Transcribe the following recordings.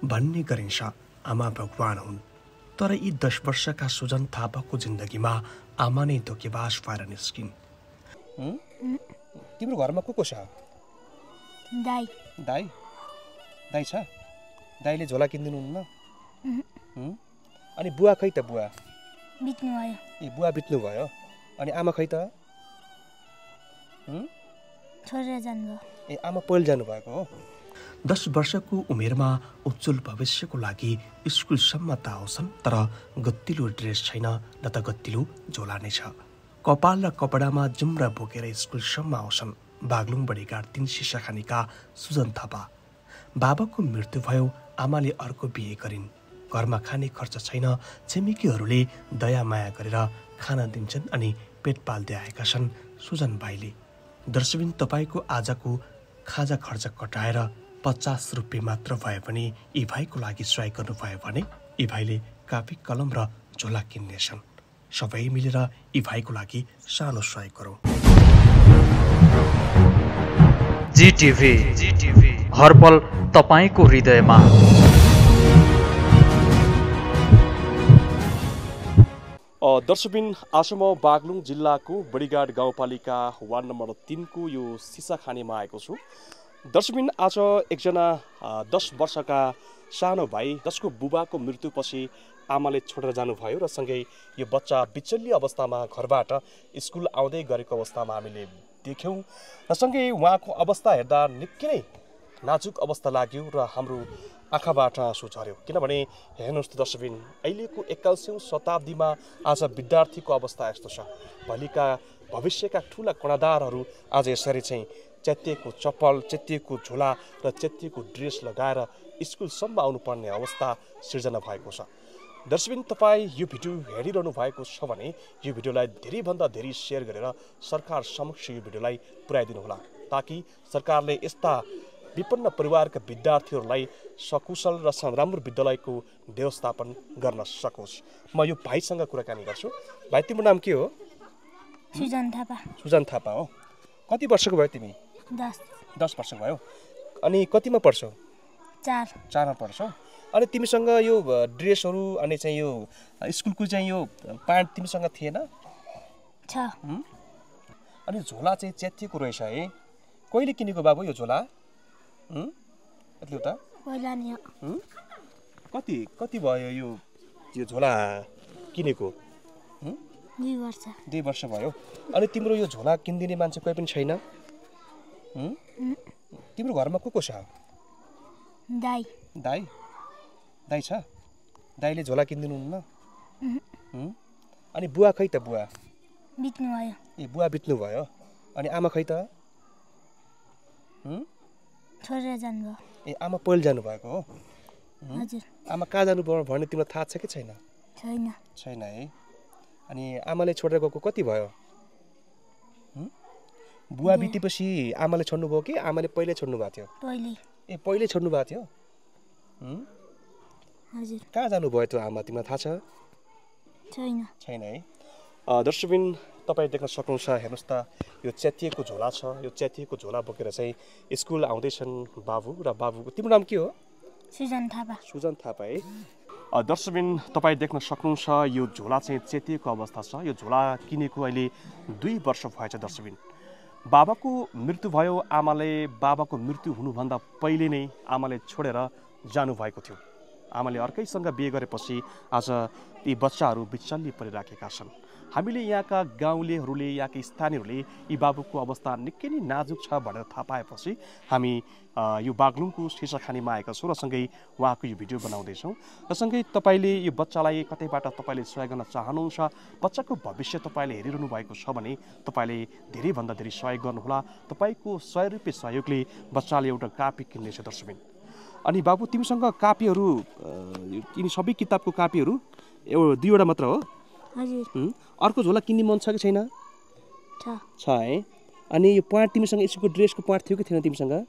भन्ने गरिन्छ आमा भगवान हुन्। तर यी 10 वर्षका सुजन थापाको जिन्दगीमा आमा नै धोकेबाज भएर निस्किन्। तिम्रो घरमा को छ? दाइ। दाइ? दाइ छ? दाइले झोला किनिदिनुहुन्न? अनि बुवा खै त? बुवा बित्नु भयो। ए बुवा बित्नु भयो। अनि आमा खै त? छोडेर जानुभयो। ए आमा पहिले जानुभएको हो। 10 वर्षको उमेरमा उज्जवल भविष्यको लागि स्कुलसम्म त आउँछन्, तर गत्तिलो ड्रेस छैन, न त गत्तिलो झोला नै छ। कपाल र कपडामा जुम्रा बोकेर स्कुलसम्म आउँछन् बागलुङ बडीघाट 3 सिसाखानीका सुजन थापा। बाबाको मृत्यु भयो, आमाले अर्को बिहे गरिन्। घरमा खाने खर्च छैन, छिमेकीहरूले दया माया गरेर खाना दिन्छन् अनि पेट पाल्दै आएका छन् सुजन भाइले। दर्शकबिन, तपाईँको आजको खाजा खर्च कटाएर 50 रुपियाँ मात्र भए पनि यी भाइको लागि सहयोग गर्नुभयो भने यी भाइले कापी कलम र झोला किन्नेछन्। सबै मिलेर यी भाइको लागि सानो सहयोग गरौँ। जीटीभी हरपल तपाईको हृदयमा। दर्शकबिन, आज म बागलुङ जिल्लाको बडीघाट गाउँपालिका वार्ड नम्बर 3 को यो सिसाखानीमा आएको छु। दर्शकबिन, आज एकजना 10 वर्षका सानो भाइ जसको बुबाको मृत्युपछि आमाले छोडेर जानुभयो र सँगै यो बच्चा बिचल्ली अवस्थामा घरबाट स्कुल आउँदै गरेको अवस्थामा हामीले देख्यौँ र सँगै उहाँको अवस्था हेर्दा निकै नै नाजुक अवस्था लाग्यो र हाम्रो आँखाबाट आँसु झर्यो। किनभने हेर्नुहोस् त दर्शकबिन, अहिलेको 21औं शताब्दीमा आज विद्यार्थीको अवस्था यस्तो छ। भोलिका भविष्यका ठुला कणादारहरू आज यसरी चाहिँ च्यातिएको चप्पल, च्यातिएको झोला र च्यातिएको ड्रेस लगाएर स्कुलसम्म आउनुपर्ने अवस्था सिर्जना भएको छ। दर्शकबिन, तपाईँ यो भिडियो हेरिरहनु भएको छ भने यो भिडियोलाई धेरैभन्दा धेरै सेयर गरेर सरकार समक्ष यो भिडियोलाई पुर्याइदिनुहोला, ताकि सरकारले यस्ता विपन्न परिवारका विद्यार्थीहरूलाई सकुशल र राम्रो विद्यालयको व्यवस्थापन गर्न सकोस्। म यो भाइसँग कुराकानी गर्छु। भाइ, तिम्रो नाम के हो? सुजन थापा। सुजन थापा हो। कति वर्षको भयो तिमी? 10 वर्षको भयो। अनि कतिमा पढ्छौ? 4मा पढ्छौ। अनि तिमीसँग यो ड्रेसहरू अनि चाहिँ यो स्कुलको चाहिँ यो प्यान्ट तिमीसँग थिएन? छ। अनि झोला चाहिँ च्यातिएको रहेछ है। कहिले किनेको बाबु यो झोला? त पहिला नि। कति भयो यो झोला किनेको? 2 वर्ष भयो। अनि तिम्रो यो झोला किनिदिने मान्छे कोही पनि छैन? तिम्रो घरमा को छ? दाइ। दाइ छ? दाइले झोला किनिदिनुहुन्न? अनि बुवा खै त? बुवा बित्नु भयो। ए बुवा बित्नु भयो। अनि आमा खै त? छोडेर जानुभयो। ए आमा पहिले जानुभएको हो। हजुर। आमा कहाँ जानुभयो भन्ने तिमीलाई थाहा छ कि छैन? छैन है। अनि आमाले छोडेर गएको कति भयो? बुवा बितेपछि आमाले छोड्नुभयो कि आमाले पहिले छोड्नु भएको थियो? ए पहिले छोड्नु भएको थियो। हजुर। कहाँ जानुभयो त्यो आमा, तिमीलाई थाहा छ? छैन है। दर्शकबिन, तपाईँ देख्न सक्नुहुन्छ, हेर्नुहोस् त, यो च्यातिएको झोला छ। यो च्यातिएको झोला बोकेर चाहिँ स्कुल आउँदैछन् बाबु र बाबुको। तिम्रो नाम के हो? सुजन थापा। सुजन थापा है। दर्शकबिन, तपाईँ देख्न सक्नुहुन्छ, यो झोला चाहिँ च्यातिएको अवस्था छ। यो झोला किनेको अहिले 2 वर्ष भएछ। दर्शकबिन, बाबाको मृत्यु भयो। आमाले बाबाको मृत्यु हुनुभन्दा पहिले नै आमाले छोडेर जानुभएको थियो। आमाले अर्कैसँग बिहे गरेपछि आज यी बच्चाहरू बिचल्ली परिराखेका छन्। हामीले यहाँका गाउँलेहरूले, यहाँका स्थानीयहरूले यी बाबुको अवस्था निकै नै नाजुक छ भनेर थाहा पाएपछि हामी यो बागलुङको सिसाखानीमा आएका छौँ र सँगै उहाँको यो भिडियो बनाउँदैछौँ। र सँगै तपाईँले यो बच्चालाई कतैबाट तपाईँले सहयोग गर्न चाहनुहुन्छ, बच्चाको भविष्य तपाईँले हेरिरहनु भएको छ भने तपाईँले धेरैभन्दा धेरै सहयोग गर्नुहोला। तपाईँको 100 रुपियाँ सहयोगले बच्चाले एउटा कापी किन्नेछ। दर्शकबिन, अनि बाबु, तिमीसँग कापीहरू, यिनी सबै किताबको कापीहरू 2वटा मात्र हो? हजुर। अर्को झोला किन्ने मन छ कि छैन? छ है। अनि यो प्यान्ट तिमीसँग स्कुलको ड्रेसको प्यान्ट थियो कि थिएन तिमीसँग?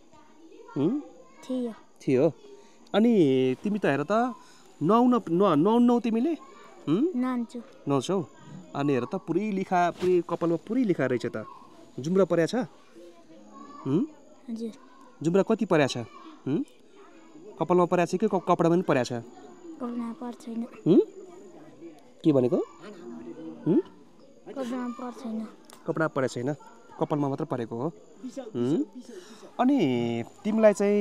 थियो। अनि तिमी त हेर त नुहाउनौ तिमीले? नुहाउँछौ। अनि हेर त पुरै कपालमा पुरै लेखा रहेछ त। जुम्रा परेछ? जुम्रा कति परेछ? कपालमा परेको छ कि कपडामा पनि परेको छ कपडामा पर्छैन के भनेको कपडामा पर्छैन कपडा परेको छैन कपालमा मात्र परेको हो अनि तिमीलाई चाहिँ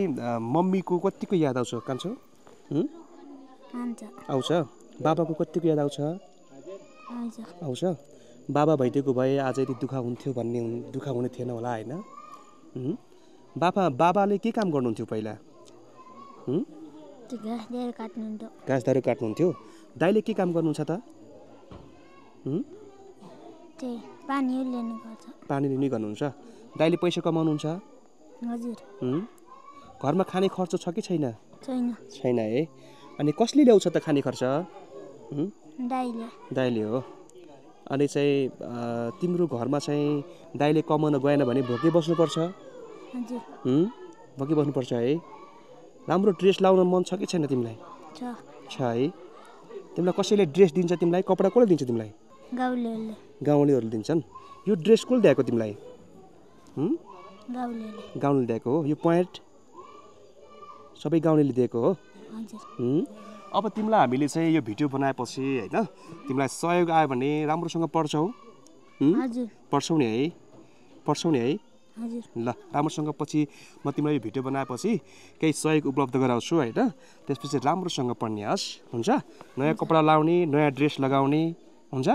मम्मीको कतिको याद आउँछ कान्छो आउँछ बाबाको कतिको याद आउँछ आउँछ बाबा भइदिएको भए आज यति दुःख हुन्थ्यो भन्ने दुःख हुने थिएन होला होइन बाबाले के काम गर्नुहुन्थ्यो पहिला घाँसदारू काट्नुहुन्थ्यो दाइले के काम गर्नुहुन्छ त पानी लिने गर्नुहुन्छ दाइले पैसा कमाउनुहुन्छ घरमा खाने खर्च छ कि छैन छैन है अनि कसले ल्याउँछ त खाने खर्च दाइले हो अनि चाहिँ तिम्रो घरमा चाहिँ दाइले कमाउन गएन भने भोकै बस्नुपर्छ भोकै बस्नुपर्छ है राम्रो ड्रेस लाउन मन छ कि छैन तिमीलाई छ है तिमीलाई कसैले ड्रेस दिन्छ तिमीलाई कपडा कसले दिन्छ तिमीलाई गाउँलेहरूले दिन्छन् यो ड्रेस कसले दिएको तिमीलाई गाउँले दिएको हो यो प्यान्ट सबै गाउँलेले दिएको हो अब तिमीलाई हामीले चाहिँ यो भिडियो बनाएपछि होइन तिमीलाई सहयोग आयो भने राम्रोसँग पढ्छौ पढ्छौ नि है ल राम्रोसँग पछि म तिमीलाई यो भिडियो बनाएपछि केही सहयोग उपलब्ध गराउँछु होइन त्यसपछि राम्रोसँग पढ्ने हस् हुन्छ नयाँ कपडा लाउने नयाँ ड्रेस लगाउने हुन्छ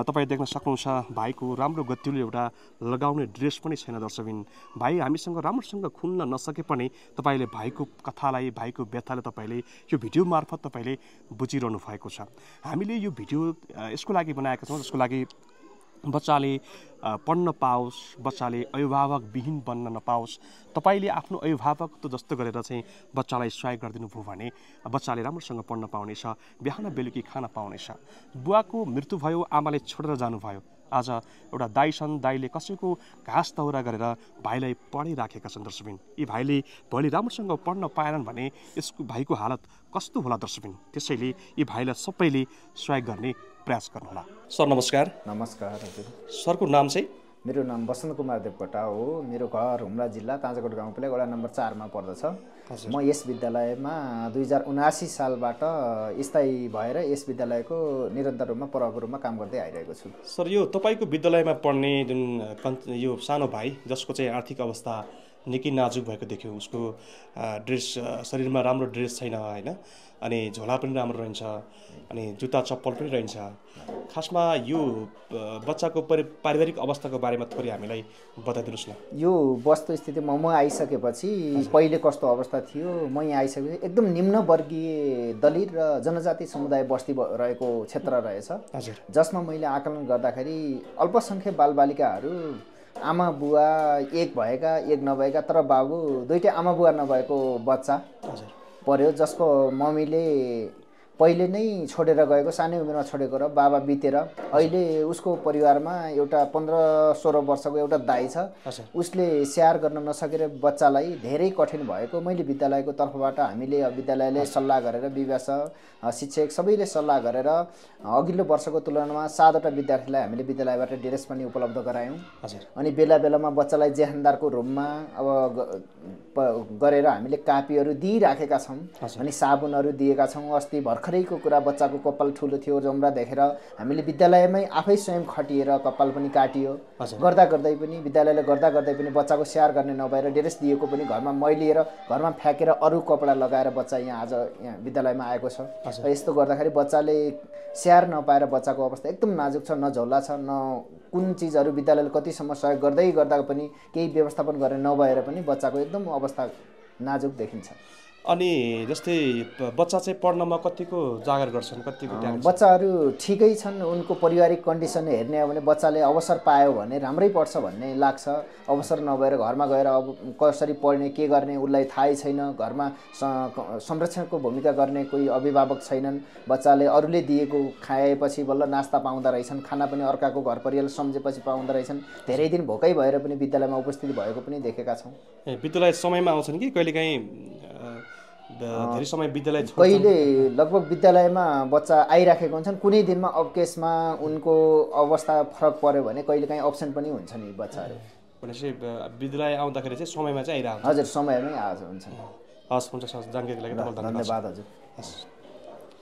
तपाईँ देख्न सक्नुहुन्छ भाइको राम्रो गतिलो एउटा लगाउने ड्रेस पनि छैन दर्शकबिन भाइ हामीसँग राम्रोसँग खुल्न नसके पनि तपाईँले भाइको कथालाई भाइको व्यथालाई तपाईँले यो भिडियो मार्फत तपाईँले बुझिरहनु भएको छ हामीले यो भिडियो यसको लागि बनाएका छौँ जसको लागि बच्चाले पढ्न पाओस् बच्चाले अभिभावकविहीन बन्न नपाओस् तपाईँले आफ्नो अभिभावक जस्तो गरेर चाहिँ बच्चालाई सहयोग गरिदिनु भयो भने बच्चाले राम्रोसँग पढ्न पाउनेछ बिहान बेलुकी खान पाउनेछ बुवाको मृत्यु भयो आमाले छोडेर जानुभयो आज एउटा दाइ छन् दाइले कसैको घाँस दौरा गरेर भाइलाई पढाइराखेका छन् दर्शकबिन यी भाइले भोलि राम्रोसँग पढ्न पाएनन् भने यसको भाइको हालत कस्तो होला दर्शकबिन त्यसैले यी भाइलाई सबैले सहयोग गर्ने प्रयास गर्नुहोला सर नमस्कार हजुर सरको नाम चाहिँ मेरो नाम बसन्त कुमार देवकोटा हो मेरो घर हुम्ला जिल्ला ताजाकोट गाउँपालिका वडा नम्बर 4 मा पर्दछ म यस विद्यालयमा 2079 सालबाट स्थायी भएर यस विद्यालयको निरन्तर रूपमा प्रभावको रूपमा काम गर्दै आइरहेको छु सर यो तपाईको विद्यालयमा पढ्ने जुन यो सानो भाइ जसको चाहिँ आर्थिक अवस्था निकै नाजुक भएको देख्यो उसको ड्रेस शरीरमा राम्रो ड्रेस छैन हैन अनि झोला पनि राम्रो रहन्छ अनि जुत्ता चप्पल पनि रहन्छ खासमा यो बच्चाको पारिवारिक अवस्थाको बारेमा थोरै हामीलाई बताइदिनुस् न यो वस्तुस्थितिमा म आइसकेपछि पहिले कस्तो अवस्था थियो म यहाँ आइसकेपछि एकदम निम्न वर्गीय दलित र जनजाति समुदाय बस्ती रहेको क्षेत्र रहेछ हजुर जसमा मैले आकलन गर्दाखेरि अल्पसंख्यक बालबालिकाहरू आमा बुवा एक भएका एक नभएका तर बाबु दुईटै आमा बुवा नभएको बच्चा पर्यो जसको मम्मीले पहिले नै छोडेर गएको सानै उमेरमा छोडेको र बाबा बितेर अहिले उसको परिवारमा एउटा 15-16 वर्षको एउटा दाइ छ उसले स्याहार गर्न नसकेर बच्चालाई धेरै कठिन भएको मैले विद्यालयको तर्फबाट हामीले विद्यालयले सल्लाह गरेर विभाग शिक्षक सबैले सल्लाह गरेर अघिल्लो वर्षको तुलनामा 7वटा विद्यार्थीलाई हामीले विद्यालयबाट ड्रेस पनि उपलब्ध गरायौं अनि बेला बेलामा बच्चालाई जेहानदारको रूपमा अब गरेर हामीले कापीहरू दिइराखेका छौं अनि साबुनहरू दिएका छौं अस्ति भर्खरैको कुरा बच्चाको कपाल ठुलो थियो जमरा देखेर हामीले विद्यालयमै आफै स्वयं खटिएर कपाल पनि काटियो गर्दा गर्दै पनि विद्यालयले गर्दा गर्दै पनि बच्चाको स्याहार गर्ने नभएर ड्रेस दिएको पनि घरमा मैलिएर घरमा फ्याकेर अरु कपडा लगाएर बच्चा यहाँ आज यहाँ विद्यालयमा आएको छ यस्तो गर्दाखेरि बच्चाले स्याहार नपाएर बच्चाको अवस्था एकदम नाजुक छ न झोला छ न कुन चीजहरु विद्यालयले कतिसम्म सहयोग गर्दै गर्दा पनि केही व्यवस्थापन गर्ने नभएर पनि बच्चाको एकदम अवस्था नाजुक देखिन्छ अनि जस्तै बच्चा चाहिँ पढ्नमा कतिको जागर गर्छन् कतिको ध्यान बच्चाहरू ठिकै छन् उनको पारिवारिक कन्डिसन हेर्ने हो भने बच्चाले अवसर पायो भने राम्रै पढ्छ भन्ने लाग्छ अवसर नभएर घरमा गएर अब कसरी पढ्ने के गर्ने उलाई थाहै छैन घरमा संरक्षणको भूमिका गर्ने कोही अभिभावक छैनन् बच्चाले अरूले दिएको खाएपछि बल्ल नास्ता पाउँदा रहेछन् खाना पनि अर्काको घर परिवार सम्झेपछि पाउँदा रहेछन् धेरै दिन भोकै भएर पनि विद्यालयमा उपस्थित भएको पनि देखेका छौं विद्यालय समयमा आउँछन् कि कहिलेकाहीँ धेरै समय विद्यालय कहिले लगभग विद्यालयमा बच्चा आइराखेको हुन्छन् कुनै दिनमा अवकेशमा उनको अवस्था फरक पर्यो भने कहिलेकाहीँ अब्सेन्ट पनि हुन्छ नि बच्चाहरू भनेपछि विद्यालय आउँदाखेरि चाहिँ समयमा चाहिँ आइराख्छ हजुर समयमै आज हुन्छ हस् हुन्छ सर जानकारीको लागि तपाईँलाई धन्यवाद धन्यवाद हजुर। हस्